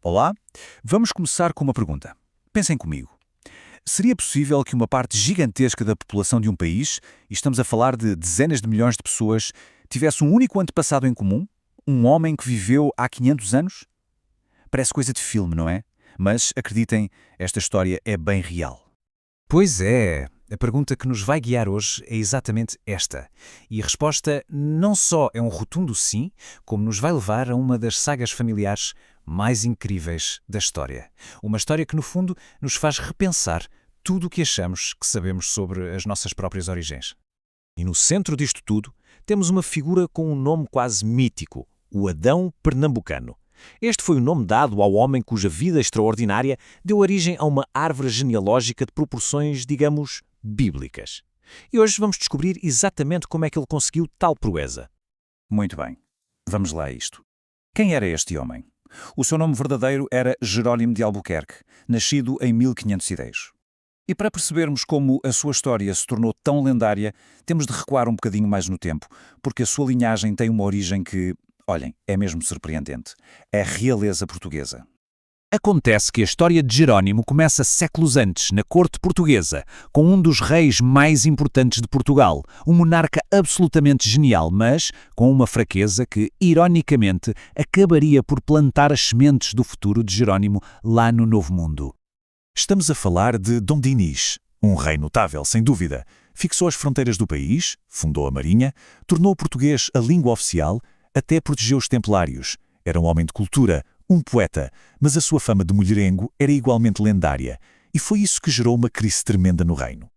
Olá, vamos começar com uma pergunta. Pensem comigo. Seria possível que uma parte gigantesca da população de um país, e estamos a falar de dezenas de milhões de pessoas, tivesse um único antepassado em comum? Um homem que viveu há 500 anos? Parece coisa de filme, não é? Mas, acreditem, esta história é bem real. Pois é, a pergunta que nos vai guiar hoje é exatamente esta. E a resposta não só é um rotundo sim, como nos vai levar a uma das sagas familiares mais incríveis da história. Uma história que, no fundo, nos faz repensar tudo o que achamos que sabemos sobre as nossas próprias origens. E no centro disto tudo, temos uma figura com um nome quase mítico, o Adão Pernambucano. Este foi o nome dado ao homem cuja vida extraordinária deu origem a uma árvore genealógica de proporções, digamos, bíblicas. E hoje vamos descobrir exatamente como é que ele conseguiu tal proeza. Muito bem. Vamos lá a isto. Quem era este homem? O seu nome verdadeiro era Jerónimo de Albuquerque, nascido em 1510. E para percebermos como a sua história se tornou tão lendária, temos de recuar um bocadinho mais no tempo, porque a sua linhagem tem uma origem que, olhem, é mesmo surpreendente. É a realeza portuguesa. Acontece que a história de Jerónimo começa séculos antes, na corte portuguesa, com um dos reis mais importantes de Portugal, um monarca absolutamente genial, mas com uma fraqueza que, ironicamente, acabaria por plantar as sementes do futuro de Jerónimo lá no Novo Mundo. Estamos a falar de Dom Dinis, um rei notável, sem dúvida. Fixou as fronteiras do país, fundou a marinha, tornou o português a língua oficial, até protegeu os templários. Era um homem de cultura, um poeta, mas a sua fama de mulherengo era igualmente lendária, e foi isso que gerou uma crise tremenda no reino.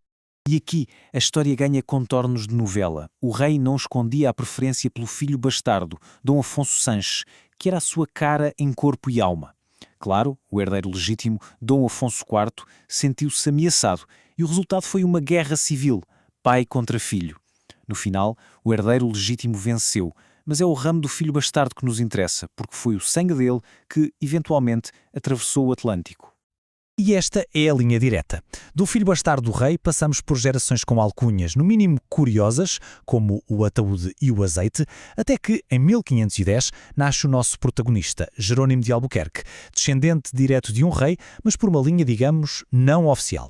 E aqui a história ganha contornos de novela. O rei não escondia a preferência pelo filho bastardo, Dom Afonso Sanches, que era a sua cara em corpo e alma. Claro, o herdeiro legítimo, Dom Afonso IV, sentiu-se ameaçado, e o resultado foi uma guerra civil, pai contra filho. No final, o herdeiro legítimo venceu, mas é o ramo do filho bastardo que nos interessa, porque foi o sangue dele que, eventualmente, atravessou o Atlântico. E esta é a linha direta. Do filho bastardo do rei, passamos por gerações com alcunhas, no mínimo curiosas, como o ataúde e o azeite, até que, em 1510, nasce o nosso protagonista, Jerónimo de Albuquerque, descendente direto de um rei, mas por uma linha, digamos, não oficial.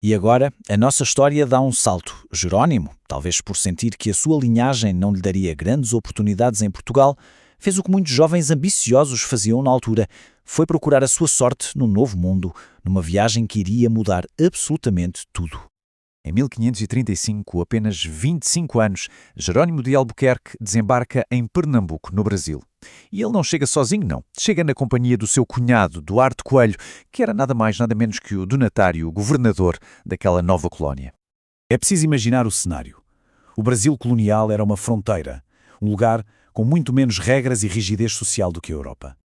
E agora, a nossa história dá um salto. Jerónimo, talvez por sentir que a sua linhagem não lhe daria grandes oportunidades em Portugal, fez o que muitos jovens ambiciosos faziam na altura. Foi procurar a sua sorte no Novo Mundo, numa viagem que iria mudar absolutamente tudo. Em 1535, apenas 25 anos, Jerónimo de Albuquerque desembarca em Pernambuco, no Brasil. E ele não chega sozinho, não. Chega na companhia do seu cunhado, Duarte Coelho, que era nada mais nada menos que o donatário, o governador daquela nova colónia. É preciso imaginar o cenário. O Brasil colonial era uma fronteira, um lugar com muito menos regras e rigidez social do que a Europa.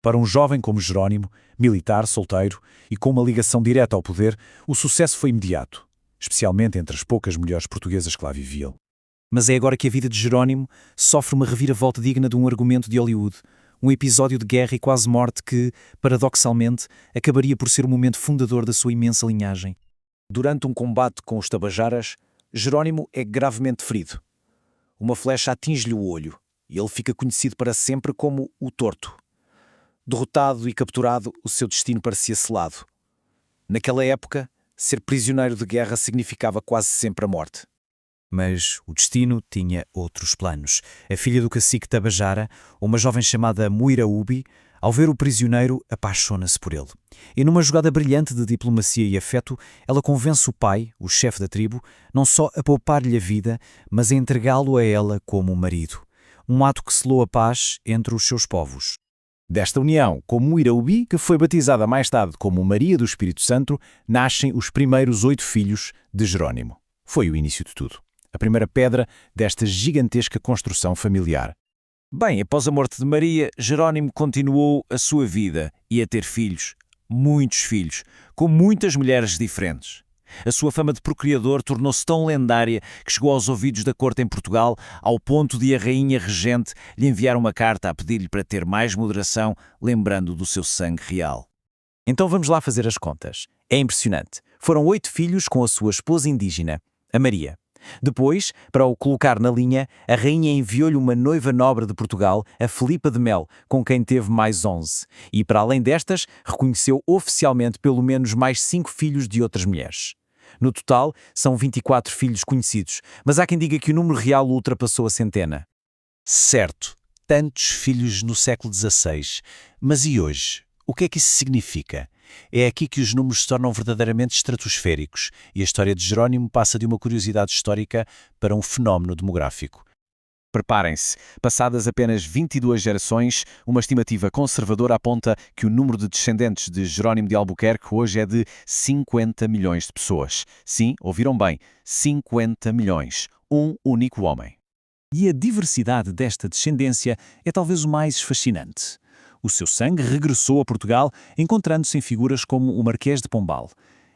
Para um jovem como Jerónimo, militar, solteiro e com uma ligação direta ao poder, o sucesso foi imediato, especialmente entre as poucas mulheres portuguesas que lá viviam. Mas é agora que a vida de Jerónimo sofre uma reviravolta digna de um argumento de Hollywood, um episódio de guerra e quase morte que, paradoxalmente, acabaria por ser o momento fundador da sua imensa linhagem. Durante um combate com os tabajaras, Jerónimo é gravemente ferido. Uma flecha atinge-lhe o olho e ele fica conhecido para sempre como o Torto. Derrotado e capturado, o seu destino parecia selado. Naquela época, ser prisioneiro de guerra significava quase sempre a morte. Mas o destino tinha outros planos. A filha do cacique Tabajara, uma jovem chamada Muiraubi, ao ver o prisioneiro, apaixona-se por ele. E numa jogada brilhante de diplomacia e afeto, ela convence o pai, o chefe da tribo, não só a poupar-lhe a vida, mas a entregá-lo a ela como marido. Um ato que selou a paz entre os seus povos. Desta união, com Muiraubi, que foi batizada mais tarde como Maria do Espírito Santo, nascem os primeiros 8 filhos de Jerónimo. Foi o início de tudo. A primeira pedra desta gigantesca construção familiar. Bem, após a morte de Maria, Jerónimo continuou a sua vida e a ter filhos, muitos filhos, com muitas mulheres diferentes. A sua fama de procriador tornou-se tão lendária que chegou aos ouvidos da corte em Portugal, ao ponto de a rainha regente lhe enviar uma carta a pedir-lhe para ter mais moderação, lembrando do seu sangue real. Então vamos lá fazer as contas. É impressionante. Foram 8 filhos com a sua esposa indígena, a Maria. Depois, para o colocar na linha, a rainha enviou-lhe uma noiva nobre de Portugal, a Filipa de Mel, com quem teve mais 11. E, para além destas, reconheceu oficialmente pelo menos mais 5 filhos de outras mulheres. No total, são 24 filhos conhecidos, mas há quem diga que o número real ultrapassou a centena. Certo, tantos filhos no século XVI. Mas e hoje? O que é que isso significa? É aqui que os números se tornam verdadeiramente estratosféricos e a história de Jerónimo passa de uma curiosidade histórica para um fenómeno demográfico. Preparem-se. Passadas apenas 22 gerações, uma estimativa conservadora aponta que o número de descendentes de Jerónimo de Albuquerque hoje é de 50 milhões de pessoas. Sim, ouviram bem, 50 milhões. Um único homem. E a diversidade desta descendência é talvez o mais fascinante. O seu sangue regressou a Portugal, encontrando-se em figuras como o Marquês de Pombal.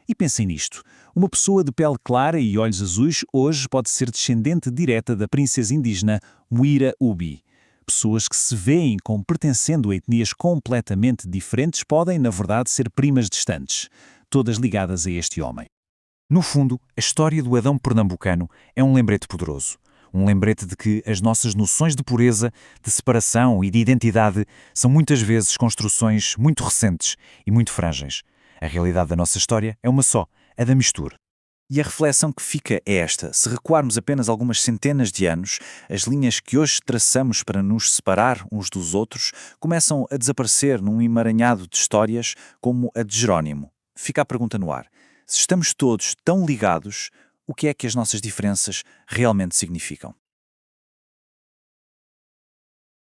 E pensem nisto, uma pessoa de pele clara e olhos azuis hoje pode ser descendente direta da princesa indígena Muira Ubi. Pessoas que se veem como pertencendo a etnias completamente diferentes podem, na verdade, ser primas distantes, todas ligadas a este homem. No fundo, a história do Adão pernambucano é um lembrete poderoso. Um lembrete de que as nossas noções de pureza, de separação e de identidade são muitas vezes construções muito recentes e muito frágeis. A realidade da nossa história é uma só, a da mistura. E a reflexão que fica é esta: se recuarmos apenas algumas centenas de anos, as linhas que hoje traçamos para nos separar uns dos outros começam a desaparecer num emaranhado de histórias como a de Jerónimo. Fica a pergunta no ar: se estamos todos tão ligados, o que é que as nossas diferenças realmente significam?